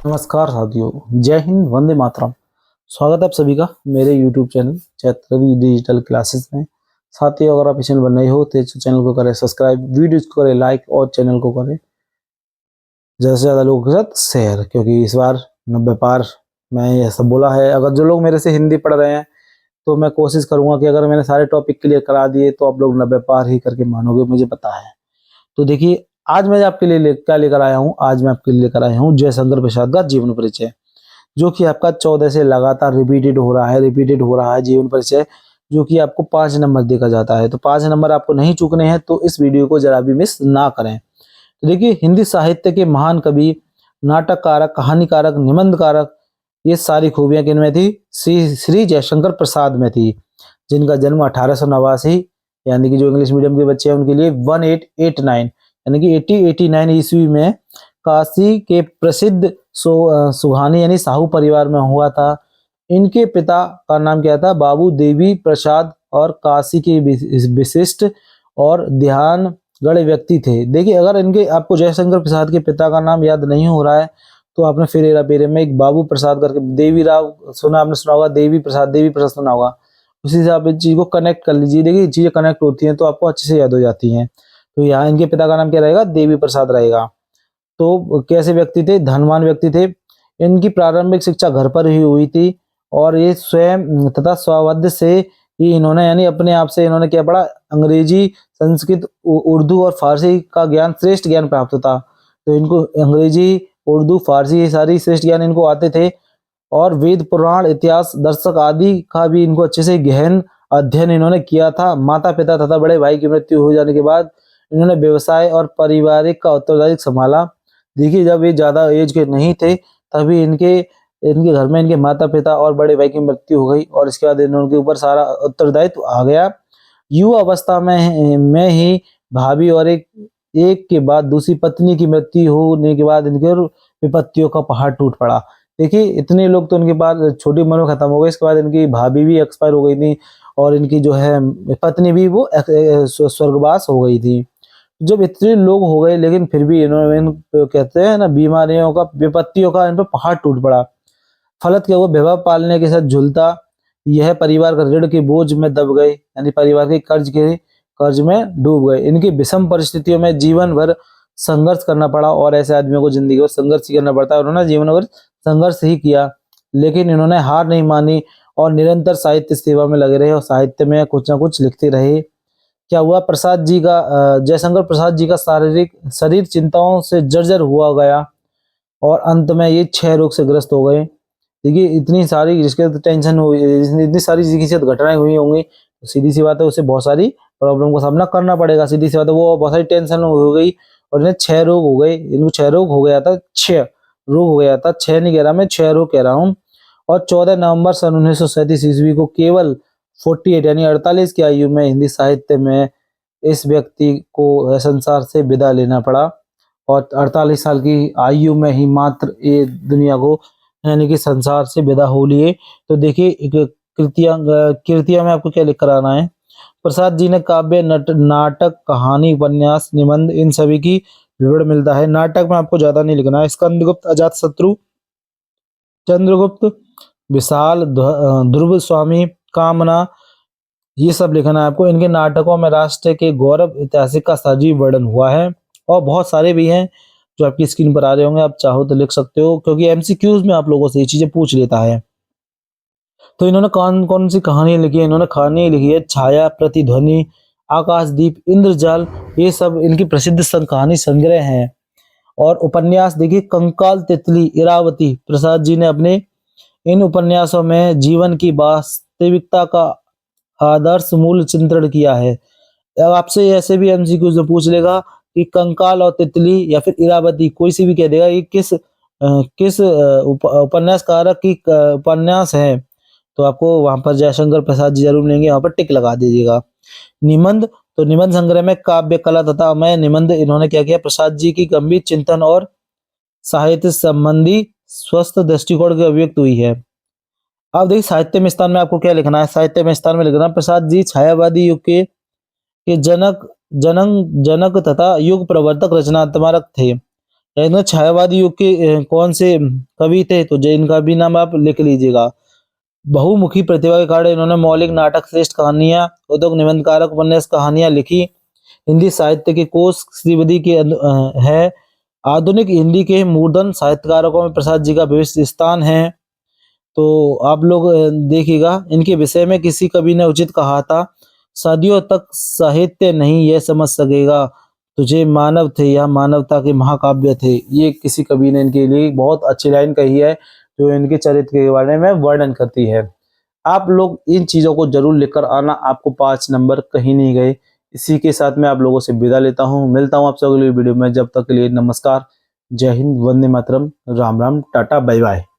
नमस्कार साथियों, जय हिंद, वंदे मातरम। स्वागत है आप सभी का मेरे यूट्यूब चैनल चैत्रवी डिजिटल क्लासेस में। साथियों, अगर आप इस चैनल पर नए हो तो इस चैनल को करें सब्सक्राइब, वीडियोज को करें लाइक और चैनल को करें ज़्यादा से ज़्यादा लोगों के साथ शेयर, क्योंकि इस बार 90 पार मैं ये सब बोला है। अगर जो लोग मेरे से हिंदी पढ़ रहे हैं तो मैं कोशिश करूंगा कि अगर मैंने सारे टॉपिक क्लियर करा दिए तो आप लोग 90 पार ही करके मानोगे, मुझे पता है। तो देखिए, आज मैं आपके लिए क्या लेकर आया हूँ। आज मैं आपके लिए लेकर आया हूँ जयशंकर प्रसाद का जीवन परिचय, जो कि आपका 14 से लगातार रिपीटेड हो रहा है जीवन परिचय, जो कि आपको 5 नंबर देखा जाता है। तो 5 नंबर आपको नहीं चूकने हैं, तो इस वीडियो को जरा भी मिस ना करें। तो देखिए, हिंदी साहित्य के महान कवि, नाटककारक, कहानीकारक, निबंधकारक, ये सारी खूबियां किन में थी? श्री श्री जयशंकर प्रसाद में थी, जिनका जन्म 1889, यानी कि जो इंग्लिश मीडियम के बच्चे हैं उनके लिए 1889 यानी कि 1889 ईस्वी में काशी के प्रसिद्ध सुहानी यानी साहू परिवार में हुआ था। इनके पिता का नाम क्या था? बाबू देवी प्रसाद, और काशी के विशिष्ट और ध्यान गढ़ व्यक्ति थे। देखिए, अगर इनके आपको जयशंकर प्रसाद के पिता का नाम याद नहीं हो रहा है तो आपने फिर हेरा फेरी में एक बाबू प्रसाद करके देवी राव सुना, आपने सुना होगा, देवी प्रसाद सुना होगा। उसी से आप इस चीज को कनेक्ट कर लीजिए। देखिए, चीजें कनेक्ट होती हैं तो आपको अच्छे से याद हो जाती हैं। तो यहाँ इनके पिता का नाम क्या रहेगा? देवी प्रसाद रहेगा। तो कैसे व्यक्ति थे? धनवान व्यक्ति थे। इनकी प्रारंभिक शिक्षा घर पर ही हुई थी, और ये स्वयं तथा स्वबुद्धि से ही इन्होंने यानी अपने आप से इन्होंने क्या पढ़ा? अंग्रेजी, संस्कृत, उर्दू और फारसी का ज्ञान, श्रेष्ठ ज्ञान प्राप्त था। तो इनको अंग्रेजी, उर्दू, फारसी ये सारी श्रेष्ठ ज्ञान इनको आते थे, और वेद, पुराण, इतिहास, दर्शक आदि का भी इनको अच्छे से गहन अध्ययन इन्होंने किया था। माता पिता तथा बड़े भाई की मृत्यु हो जाने के बाद इन्होंने व्यवसाय और पारिवारिक का उत्तरदायित्व संभाला। देखिए, जब ये ज्यादा एज के नहीं थे तभी इनके इनके घर में इनके माता पिता और बड़े भाई की मृत्यु हो गई, और इसके बाद इनके ऊपर सारा उत्तरदायित्व आ गया। युवा अवस्था में ही भाभी और एक एक के बाद दूसरी पत्नी की मृत्यु होने के बाद इनके विपत्तियों का पहाड़ टूट पड़ा। देखिए, इतने लोग तो इनके पास छोटी उम्र में खत्म हो गए। इसके बाद इनकी भाभी भी एक्सपायर हो गई थी, और इनकी जो है पत्नी भी वो स्वर्गवास हो गई थी। जब इतने लोग हो गए लेकिन फिर भी इन्होंने कहते हैं ना, बीमारियों का, विपत्तियों का इन पर पहाड़ टूट पड़ा। फलत क्या हुआ? विवाह पालने के साथ झुलता यह परिवार का ऋण के बोझ में दब गए, यानी परिवार के कर्ज में डूब गए। इनकी विषम परिस्थितियों में जीवन भर संघर्ष करना पड़ा, और ऐसे आदमियों को जिंदगी भर संघर्ष ही करना पड़ता है। उन्होंने जीवन भर संघर्ष ही किया, लेकिन इन्होंने हार नहीं मानी और निरंतर साहित्य सेवा में लगे रहे, और साहित्य में कुछ ना कुछ लिखते रहे। क्या हुआ? जयशंकर प्रसाद जी का शरीर चिंताओं से जर्जर हुआ गया, और अंत में ये क्षय रोग से ग्रस्त हो गए। देखिए, इतनी सारी जिसके टेंशन हुई, इतनी सारी जिसके साथ घटनाएं हुई होंगी, तो सीधी सी बात है उसे बहुत सारी प्रॉब्लम का सामना करना पड़ेगा। सीधी सी बात है, वो बहुत सारी टेंशन हो गई, और इन्हें क्षय रोग हो गए। इनको क्षय रोग हो गया था, क्षय रोग हो गया था, क्षय नहीं कह रहा मैं, क्षय रोग कह रहा हूँ। और 14 नवंबर सन 1937 ईस्वी को केवल 48 यानी 48 की आयु में हिंदी साहित्य में इस व्यक्ति को संसार से विदा लेना पड़ा, और 48 साल की आयु में ही मात्र ये दुनिया को यानी कि संसार से विदा हो लिए। तो देखिए, एक कृतियां में आपको क्या लिख कर आना है। प्रसाद जी ने काव्य, नाटक, कहानी, उपन्यास, निबंध, इन सभी की विवरण मिलता है। नाटक में आपको ज्यादा नहीं लिखना है। स्कंदगुप्त, अजात शत्रु, चंद्रगुप्त, विशाल, ध्रुव स्वामी, कामना, ये सब लिखना है आपको। इनके नाटकों में राष्ट्र के गौरव, ऐतिहासिक का सजीव वर्णन हुआ है, और बहुत सारे भी हैं जो आपकी स्क्रीन पर आ रहे होंगे। आप चाहो तो लिख सकते हो, क्योंकि एमसीक्यूज में आप लोगों से ये चीजें पूछ लेता है। तो इन्होंने कौन कौन सी कहानी लिखी है? इन्होंने कहानी लिखी है छाया, प्रतिध्वनि, आकाशदीप, इंद्रजाल, ये सब इनकी प्रसिद्ध कहानी संग्रह हैं। और उपन्यास देखिए, कंकाल, तितली, इरावती, प्रसाद जी ने अपने इन उपन्यासों में जीवन की वास्तविकता का आदर्श मूल चित्रण किया है। अब आपसे ऐसे भी एमसीक्यू से पूछ लेगा कि कंकाल और तितली या फिर इरावती, कोई सी भी कह देगा ये किस उपन्यासकारक की उपन्यास है, तो आपको वहां पर जयशंकर प्रसाद जी जरूर मिलेंगे, वहां पर टिक लगा दीजिएगा। निबंध, तो निबंध संग्रह में काव्य, कला तथा अमय निबंध इन्होंने क्या किया? प्रसाद जी की गंभीर चिंतन और साहित्य संबंधी स्वस्थ दृष्टिकोण की अभिव्यक्त हुई है। अब देखिए, साहित्य में स्थान में आपको क्या लिखना है? साहित्य में स्थान में लिखना है, प्रसाद जी छायावादी युग के जनक तथा युग प्रवर्तक रचनात्मक थे। इन्हें छायावादी युग के कौन से कवि थे, तो इनका भी नाम आप लिख लीजिएगा। बहुमुखी प्रतिभा के कारण इन्होंने मौलिक नाटक, श्रेष्ठ कहानियां, उद्योग निबंधकारक, उपन्यास, कहानियां लिखी। हिंदी साहित्य के कोश श्रीवदी के है। आधुनिक हिंदी के मूर्धन साहित्यकारों में प्रसाद जी का विशिष्ट स्थान है। तो आप लोग देखिएगा, इनके विषय में किसी कवि ने उचित कहा था, सदियों तक साहित्य नहीं यह समझ सकेगा तुझे मानव थे या मानवता के महाकाव्य थे। ये किसी कवि ने इनके लिए बहुत अच्छी लाइन कही है, जो इनके चरित्र के बारे में वर्णन करती है। आप लोग इन चीजों को जरूर लेकर आना, आपको 5 नंबर कहीं नहीं गए। इसी के साथ मैं आप लोगों से विदा लेता हूँ, मिलता हूँ आपसे अगली वीडियो में। जब तक के लिए नमस्कार, जय हिंद, वंदे मातरम, राम राम, टाटा, बाय बाय।